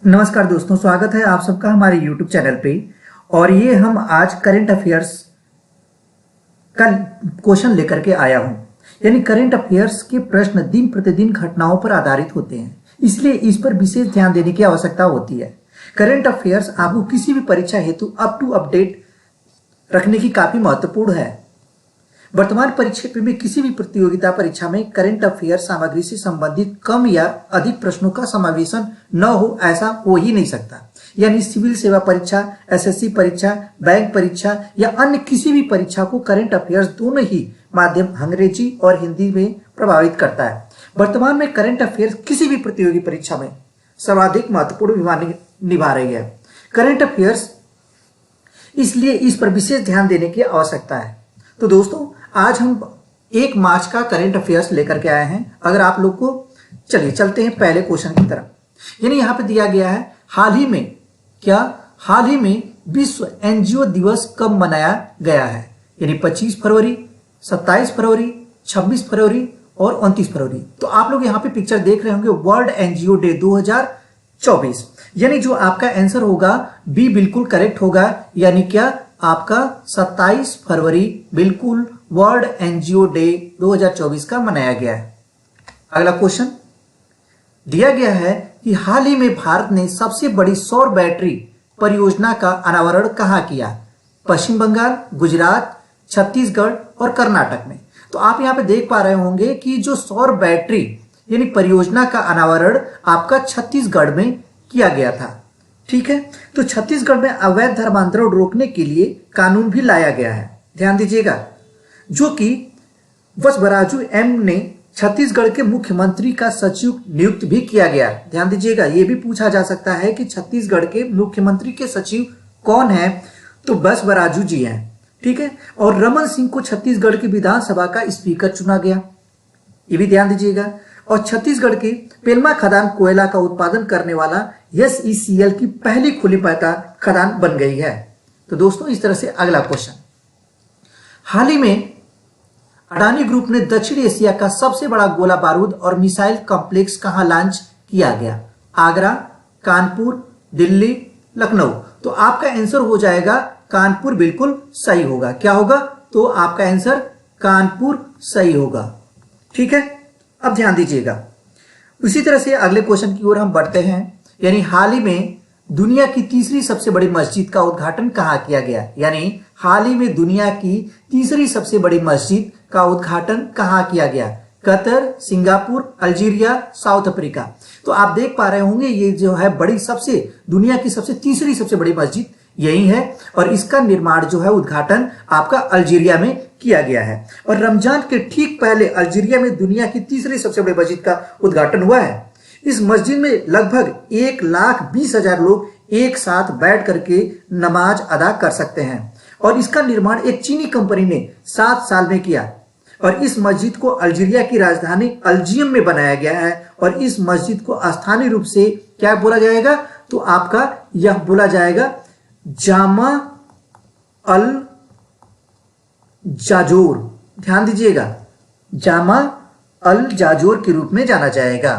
नमस्कार दोस्तों, स्वागत है आप सबका हमारे YouTube चैनल पे। और ये हम आज करंट अफेयर्स का क्वेश्चन लेकर के आया हूं। यानी करंट अफेयर्स के प्रश्न दिन प्रतिदिन घटनाओं पर आधारित होते हैं, इसलिए इस पर विशेष ध्यान देने की आवश्यकता होती है। करंट अफेयर्स आपको किसी भी परीक्षा हेतु अप टू अपडेट रखने की काफी महत्वपूर्ण है। वर्तमान परिक्षेत्र में किसी भी प्रतियोगिता परीक्षा में करंट अफेयर सामग्री से संबंधित कम या अधिक प्रश्नों का समावेशन न हो, ऐसा हो ही नहीं सकता। यानी सिविल सेवा परीक्षा, एसएससी परीक्षा, बैंक परीक्षा या अन्य किसी भी परीक्षा को करंट अफेयर्स दोनों ही माध्यम अंग्रेजी और हिंदी में प्रभावित करता है। वर्तमान में करंट अफेयर्स किसी भी प्रतियोगी परीक्षा में सर्वाधिक महत्वपूर्ण भूमिका निभा रही है। करंट अफेयर्स इसलिए इस पर विशेष ध्यान देने की आवश्यकता है। तो दोस्तों, आज हम 1 मार्च का करंट अफेयर्स लेकर के आए हैं। अगर आप लोग को चलिए चलते हैं पहले क्वेश्चन की तरफ। यानी यहां पे दिया गया है हाल ही में विश्व एनजीओ दिवस कब मनाया गया है। यानी 25 फरवरी, 27 फरवरी, 26 फरवरी और 29 फरवरी। तो आप लोग यहां पे पिक्चर देख रहे होंगे, वर्ल्ड एनजीओ डे 2024। यानी जो आपका आंसर होगा बी बिल्कुल करेक्ट होगा। यानी क्या आपका 27 फरवरी बिल्कुल वर्ल्ड एनजीओ डे 2024 का मनाया गया है। अगला क्वेश्चन दिया गया है कि हाल ही में भारत ने सबसे बड़ी सौर बैटरी परियोजना का अनावरण कहां किया। पश्चिम बंगाल, गुजरात, छत्तीसगढ़ और कर्नाटक में। तो आप यहां पे देख पा रहे होंगे कि जो सौर बैटरी यानी परियोजना का अनावरण आपका छत्तीसगढ़ में किया गया था। ठीक है, तो छत्तीसगढ़ में अवैध धर्मांतरण रोकने के लिए कानून भी लाया गया है। ध्यान दीजिएगा, जो कि बसवराजू एम ने छत्तीसगढ़ के मुख्यमंत्री का सचिव नियुक्त भी किया गया। ध्यान दीजिएगा, यह भी पूछा जा सकता है कि छत्तीसगढ़ के मुख्यमंत्री के सचिव कौन है, तो बसवराजू जी हैं। ठीक है, और रमन सिंह को छत्तीसगढ़ की विधानसभा का स्पीकर चुना गया, ये भी ध्यान दीजिएगा। और छत्तीसगढ़ की पेलमा खदान कोयला का उत्पादन करने वाला SECL की पहली खुली खदान बन गई है। तो दोस्तों, इस तरह से अगला क्वेश्चन, हाल ही में अडानी ग्रुप ने दक्षिण एशिया का सबसे बड़ा गोला बारूद और मिसाइल कॉम्प्लेक्स कहां लॉन्च किया गया। आगरा, कानपुर, दिल्ली, लखनऊ। तो आपका आंसर हो जाएगा कानपुर बिल्कुल सही होगा। क्या होगा, तो आपका आंसर कानपुर सही होगा। ठीक है, अब ध्यान दीजिएगा। उसी तरह से अगले क्वेश्चन की ओर हम बढ़ते हैं। यानी हाल ही में दुनिया की तीसरी सबसे बड़ी मस्जिद का उद्घाटन कहां किया गया। यानी हाल ही में दुनिया की तीसरी सबसे बड़ी मस्जिद का उद्घाटन कहां किया गया। Qatar, Singapore, Algeria, south Africa. तो आप देख पा रहे होंगे ये जो है दुनिया की तीसरी सबसे बड़ी मस्जिद यही है। और इसका निर्माण जो है उद्घाटन आपका अल्जीरिया में किया गया है। और रमजान के ठीक पहले अल्जीरिया में दुनिया की तीसरी सबसे बड़ी मस्जिद का उद्घाटन हुआ है। इस मस्जिद में लगभग 1,20,000 लोग एक साथ बैठ करके नमाज अदा कर सकते हैं। और इसका निर्माण एक चीनी कंपनी ने 7 साल में किया। और इस मस्जिद को अल्जीरिया की राजधानी अल्जीयम में बनाया गया है। और इस मस्जिद को स्थानीय रूप से क्या बोला जाएगा, तो आपका यह बोला जाएगा जामा अल जाजोर। ध्यान दीजिएगा, जामा अल जाजोर के रूप में जाना जाएगा।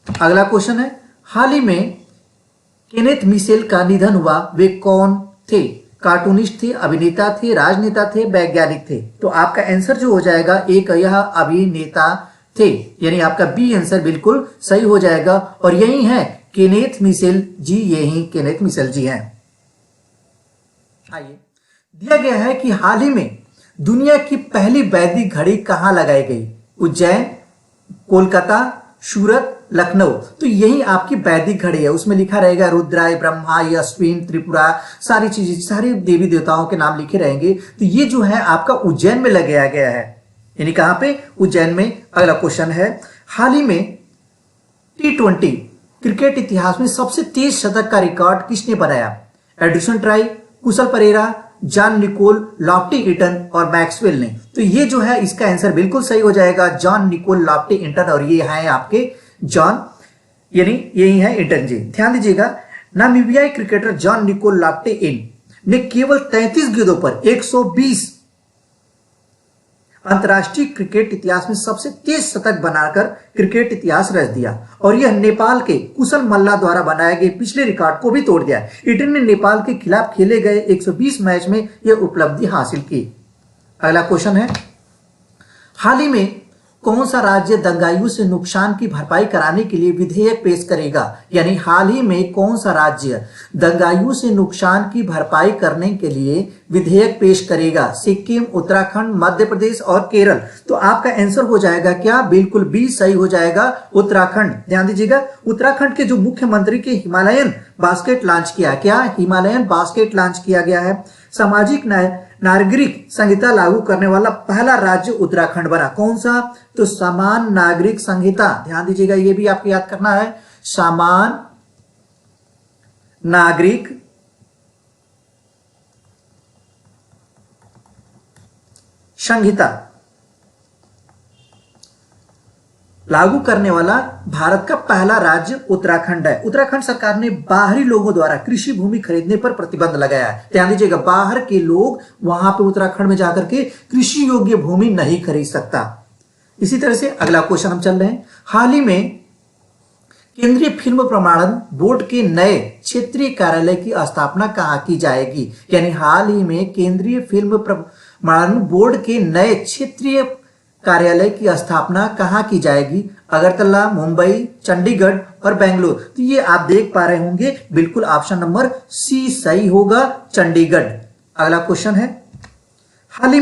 अगला क्वेश्चन है, हाल ही में केनेथ मिशेल का निधन हुआ, वे कौन थे। कार्टूनिस्ट थे, अभिनेता थे, राजनेता थे, वैज्ञानिक थे। तो आपका आंसर जो हो जाएगा एक यह अभिनेता थे। यानी आपका बी आंसर बिल्कुल सही हो जाएगा। और यही है केनेथ मिशेल जी, यही केनेथ मिशेल जी हैं। आइए, दिया गया है कि हाल ही में दुनिया की पहली वैदिक घड़ी कहां लगाई गई। उज्जैन, कोलकाता, सूरत, लखनऊ। तो यही आपकी वैदिक घड़ी है। उसमें लिखा रहेगा रुद्राय, ब्रह्मा, अश्विन, त्रिपुरा, सारी चीजें, सारे देवी देवताओं के नाम लिखे रहेंगे। तो ये जो है आपका उज्जैन में लगाया गया है। यानी कहां पे, उज्जैन में। अगला क्वेश्चन है, हाल ही में T20 क्रिकेट इतिहास में सबसे तेज शतक का रिकॉर्ड किसने बनाया। Addison Tye, Kusal Perera, Jan Nicol, Loftie Eaton और मैक्सवेल ने। तो ये जो है इसका आंसर बिल्कुल सही हो जाएगा, जॉन निकोल, लॉफ्टी ईटन। और ये है आपके जॉन, यानी यही है ईटन जी। ध्यान दीजिएगा, नामीबियाई cricketer Jan Nicol Loftie Eaton ने केवल 33 गेंदों पर 120 अंतर्राष्ट्रीय क्रिकेट इतिहास में सबसे तेज शतक बनाकर क्रिकेट इतिहास रच दिया और यह नेपाल के कुशल मल्ला द्वारा बनाए गए पिछले रिकॉर्ड को भी तोड़ दिया। ईडन ने नेपाल के खिलाफ खेले गए 120 मैच में यह उपलब्धि हासिल की। अगला क्वेश्चन है, हाल ही में कौन सा राज्य दंगाइयों से नुकसान की भरपाई कराने के लिए विधेयक पेश करेगा? यानी हाल ही में कौन सा राज्य दंगाइयों से नुकसान की भरपाई करने के लिए विधेयक पेश करेगा? सिक्किम, उत्तराखंड, मध्य प्रदेश और केरल। तो आपका आंसर हो जाएगा क्या? बिल्कुल बी सही हो जाएगा, उत्तराखंड। ध्यान दीजिएगा, उत्तराखंड के जो मुख्यमंत्री के हिमालयन बास्केट लॉन्च किया, क्या हिमालयन बास्केट लॉन्च किया गया है। सामाजिक नागरिक संहिता लागू करने वाला पहला राज्य उत्तराखंड बना। कौन सा? तो समान नागरिक संहिता। ध्यान दीजिएगा, ये भी आपको याद करना है, समान नागरिक संहिता लागू करने वाला भारत का पहला राज्य उत्तराखंड है। उत्तराखंड सरकार ने बाहरी लोगों द्वारा कृषि भूमि खरीदने पर प्रतिबंध लगाया है। ध्यान दीजिएगा, बाहर के लोग वहां पे उत्तराखंड में जाकर के कृषि योग्य भूमि नहीं खरीद सकता। इसी तरह से अगला क्वेश्चन हम चल रहे हैं, हाल ही में केंद्रीय फिल्म प्रमाणन बोर्ड के नए क्षेत्रीय कार्यालय की स्थापना कहां की जाएगी? यानी हाल ही में केंद्रीय फिल्म प्रमाणन बोर्ड के नए क्षेत्रीय कार्यालय की स्थापना कहां की जाएगी? अगरतला, मुंबई, चंडीगढ़ और बेंगलुरु। तो ये आप देख पा रहे होंगे, बिल्कुल ऑप्शन नंबर सी सही होगा, चंडीगढ़। अगला क्वेश्चन है, हाल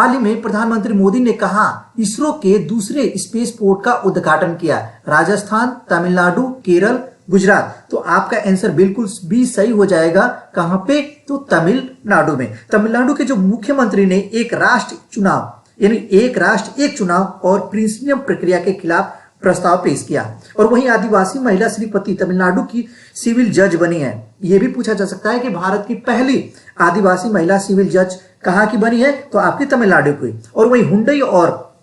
ही में प्रधानमंत्री मोदी ने कहा इसरो के दूसरे स्पेस पोर्ट का उद्घाटन किया? राजस्थान, तमिलनाडु, केरल, गुजरात। तो आपका आंसर बिल्कुल बी सही हो जाएगा। कहां पे? तो तमिलनाडु में। तमिलनाडु के जो मुख्यमंत्री ने एक राष्ट्र चुनाव यानी एक राष्ट्र एक चुनाव और प्रिंसिपल प्रक्रिया के खिलाफ प्रस्ताव पेश किया। और वहीं आदिवासी महिला श्रीपति तमिलनाडु की सिविल जज बनी है। यह भी पूछा जा सकता है कि भारत की पहली आदिवासी महिला सिविल जज कहां की बनी है? तो आपकी तमिलनाडु की। और वहीं हुंडई और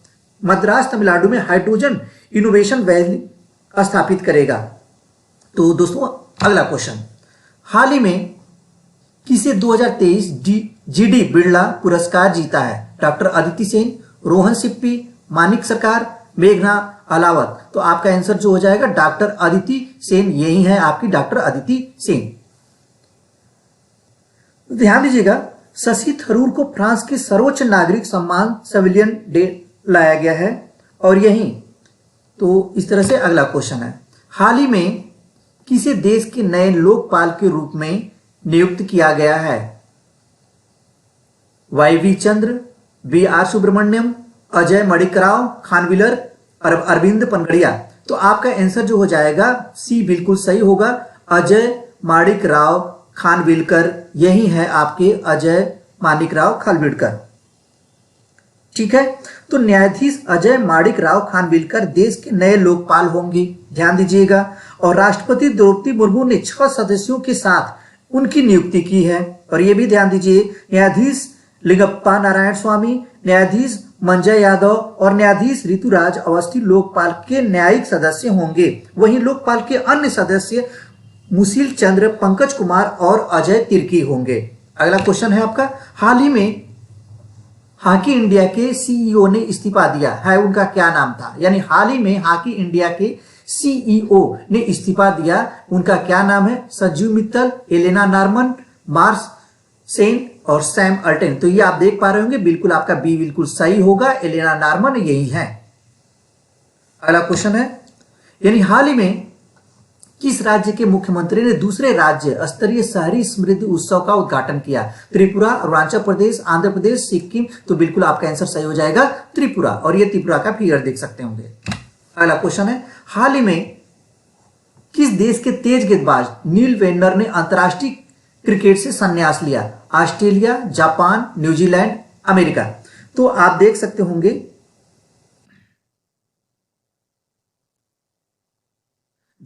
मद्रास तमिलनाडु में हाइड्रोजन इनोवेशन वैली स्थापित करेगा। तो दोस्तों अगला क्वेश्चन, हाल ही में किसे 2023 जीडी बिरला पुरस्कार जीता है? डॉक्टर अदिति सेन, रोहन सिप्पी, मानिक सरकार, मेघना अलावत। तो आपका आंसर जो हो जाएगा डॉक्टर अदिति सेन, यही है आपकी डॉक्टर अदिति सेन। ध्यान दीजिएगा, शशि थरूर को फ्रांस के सर्वोच्च नागरिक सम्मान सिविलियन डे लाया गया है। और यही तो इस तरह से अगला क्वेश्चन है, हाल ही में किसे देश के नए लोकपाल के रूप में नियुक्त किया गया है? Y V Chandra, B R Subramaniam, Ajay Manikrao Khanvilkar, Arvind Panagariya. तो आपका आंसर जो हो जाएगा सी बिल्कुल सही होगा, अजय माणिकराव खानविलकर। यही है आपके अजय माणिकराव खानविलकर। ठीक है, तो न्यायाधीश अजय माणिकराव खानविलकर देश के नए लोकपाल होंगे। ध्यान दीजिएगा, और राष्ट्रपति द्रौपदी मुर्मू ने 6 सदस्यों के साथ उनकी नियुक्ति की है। और यह भी ध्यान दीजिए, न्यायाधीश लिंगप्पा नारायण स्वामी, न्यायाधीश मंजय यादव और न्यायाधीश ऋतुराज अवस्थी लोकपाल के न्यायिक सदस्य होंगे। वहीं लोकपाल के अन्य सदस्य मुशील चंद्र, पंकज कुमार और अजय तिर्की होंगे। अगला क्वेश्चन है आपका, हाल ही में हॉकी इंडिया के सीईओ ने इस्तीफा दिया है, उनका क्या नाम था? यानी हाल ही में हॉकी इंडिया के सीईओ ने इस्तीफा दिया, उनका क्या नाम है? Sanjeev Mittal, Elena Norman, Mars Sen और सैम अल्टन। तो ये आप देख पा रहे होंगे, बिल्कुल आपका बी बिल्कुल सही होगा, एलेना नॉर्मन यही है। अगला क्वेश्चन है, यानी हाल ही में किस राज्य के मुख्यमंत्री ने दूसरे राज्य स्तरीय शहरी समृद्धि उत्सव का उद्घाटन किया? त्रिपुरा, अरुणाचल प्रदेश, आंध्र प्रदेश, सिक्किम। तो बिल्कुल आपका आंसर सही हो जाएगा त्रिपुरा, और ये त्रिपुरा का फिगर देख सकते होंगे। अगला क्वेश्चन है, हाल ही में किस देश के तेज गेंदबाज नील वेंडर ने अंतरराष्ट्रीय क्रिकेट से संन्यास लिया? Australia, Japan, New Zealand, America. तो आप देख सकते होंगे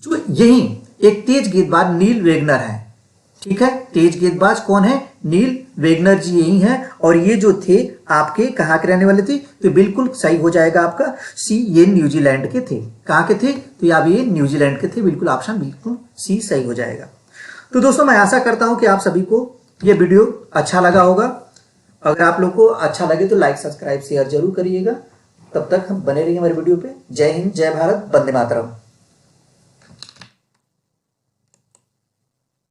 जो यही एक तेज गेंदबाज नील वेगनर है। ठीक है, तेज गेंदबाज कौन है? नील वेगनर जी यही है। और ये जो थे आपके कहां के रहने वाले थे? तो बिल्कुल सही हो जाएगा आपका सी, ये न्यूजीलैंड के थे। कहां के थे? तो यहाँ ये न्यूजीलैंड के थे। बिल्कुल ऑप्शन बिल्कुल सी सही हो जाएगा। तो दोस्तों मैं आशा करता हूं कि आप सभी को ये वीडियो अच्छा लगा होगा, अगर आप लोग को अच्छा लगे तो लाइक सब्सक्राइब शेयर जरूर करिएगा। तब तक हम बने रहिए हमारे वीडियो पे। जय हिंद, जय भारत, वंदे मातरम।